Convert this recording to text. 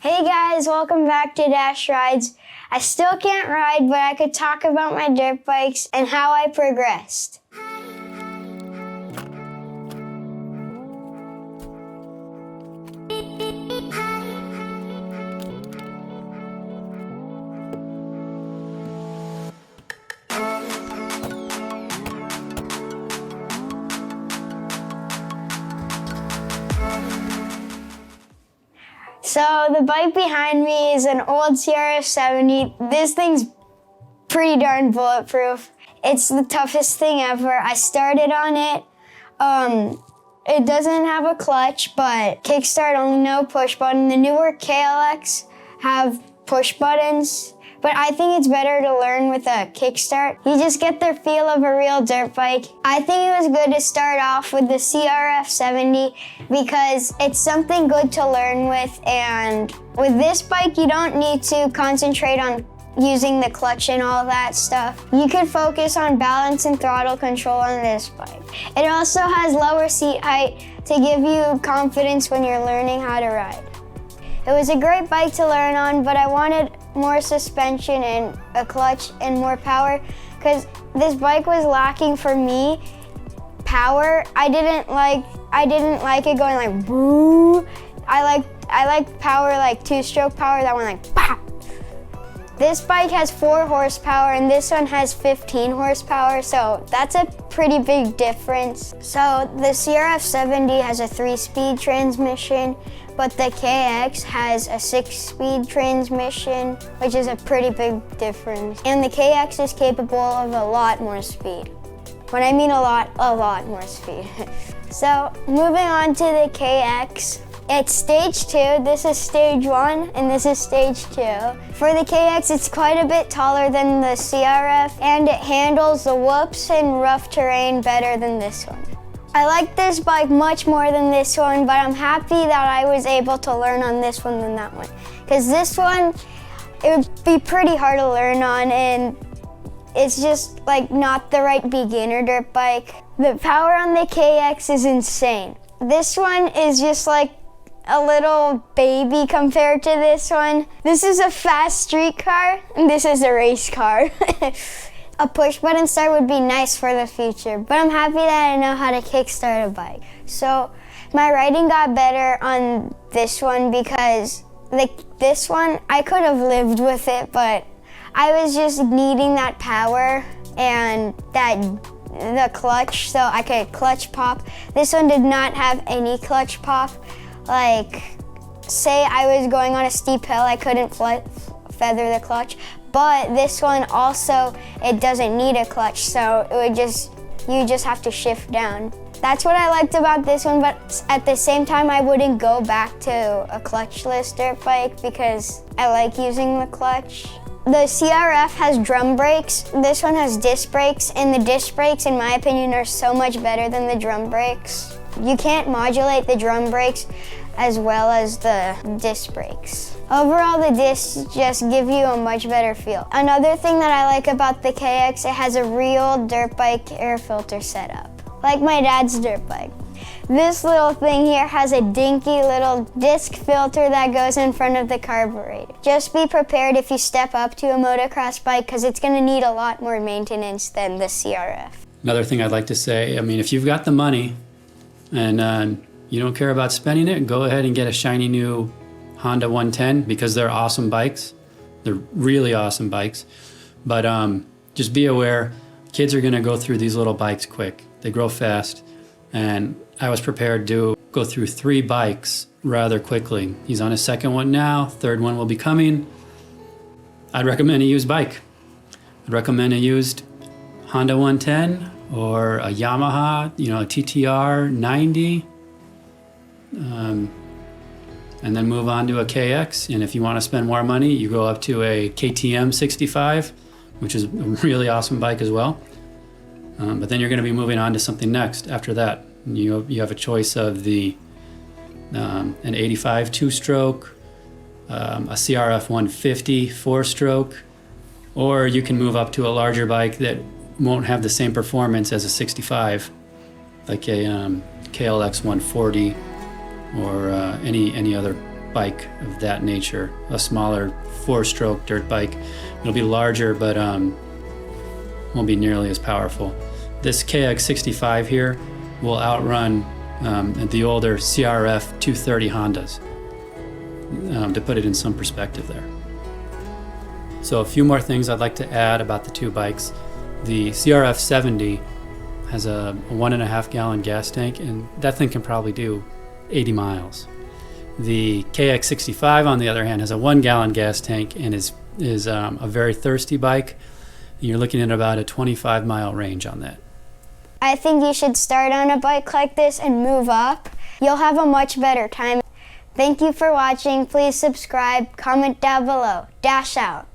Hey guys, welcome back to Dash Rides. I still can't ride, but I could talk about my dirt bikes and how I progressed. So the bike behind me is an old CRF 70. This thing's pretty darn bulletproof. It's the toughest thing ever. I started on it. It doesn't have a clutch, but kickstart only, no push button. The newer KLX have push buttons, but I think it's better to learn with a kickstart. You just get the feel of a real dirt bike. I think it was good to start off with the CRF 70 because it's something good to learn with, and with this bike, you don't need to concentrate on using the clutch and all that stuff. You can focus on balance and throttle control on this bike. It also has lower seat height to give you confidence when you're learning how to ride. It was a great bike to learn on, but I wanted more suspension and a clutch and more power because this bike was lacking for me power. I didn't like it going like boo. I like power, like two-stroke power, that one like bah. This bike has 4 horsepower and this one has 15 horsepower, so that's a pretty big difference. So the CRF 70 has a 3-speed transmission, but the KX has a 6-speed transmission, which is a pretty big difference. And the KX is capable of a lot more speed. When I mean a lot more speed. So moving on to the KX. It's stage 2, this is stage 1, and this is stage 2. For the KX, it's quite a bit taller than the CRF, and it handles the whoops and rough terrain better than this one. I like this bike much more than this one, but I'm happy that I was able to learn on this one than that one. Because this one, it would be pretty hard to learn on, and it's just like not the right beginner dirt bike. The power on the KX is insane. This one is just like a little baby compared to this one. This is a fast street car, and this is a race car. A push button start would be nice for the future, but I'm happy that I know how to kickstart a bike. So my riding got better on this one because this one, I could have lived with it, but I was just needing that power and the clutch, so I could clutch pop. This one did not have any clutch pop. Like, say I was going on a steep hill, I couldn't feather the clutch, but this one also, it doesn't need a clutch, so you just have to shift down. That's what I liked about this one, but at the same time, I wouldn't go back to a clutchless dirt bike because I like using the clutch. The CRF has drum brakes, this one has disc brakes, and the disc brakes, in my opinion, are so much better than the drum brakes. You can't modulate the drum brakes as well as the disc brakes. Overall, the discs just give you a much better feel. Another thing that I like about the KX, it has a real dirt bike air filter setup, like my dad's dirt bike. This little thing here has a dinky little disc filter that goes in front of the carburetor. Just be prepared if you step up to a motocross bike because it's going to need a lot more maintenance than the CRF. Another thing I'd like to say, I mean, if you've got the money and you don't care about spending it, go ahead and get a shiny new Honda 110 because they're awesome bikes. They're really awesome bikes. But just be aware, kids are going to go through these little bikes quick. They grow fast. And I was prepared to go through 3 bikes rather quickly. He's on his second one now, third one will be coming. I'd recommend a used bike. I'd recommend a used Honda 110 or a Yamaha, a TTR 90. And then move on to a KX. And if you want to spend more money, you go up to a KTM 65, which is a really awesome bike as well. But then you're going to be moving on to something next after that. You have a choice of an 85 2-stroke, a CRF 150 4-stroke, or you can move up to a larger bike that won't have the same performance as a 65, like a KLX 140 or any other bike of that nature, a smaller 4-stroke dirt bike. It'll be larger, but won't be nearly as powerful. This KX65 here will outrun the older CRF 230 Hondas, to put it in some perspective there. So a few more things I'd like to add about the two bikes. The CRF 70 has a 1.5 gallon gas tank, and that thing can probably do 80 miles. The KX65, on the other hand, has a 1 gallon gas tank and is a very thirsty bike. You're looking at about a 25-mile range on that. I think you should start on a bike like this and move up. You'll have a much better time. Thank you for watching. Please subscribe, comment down below. Dash out.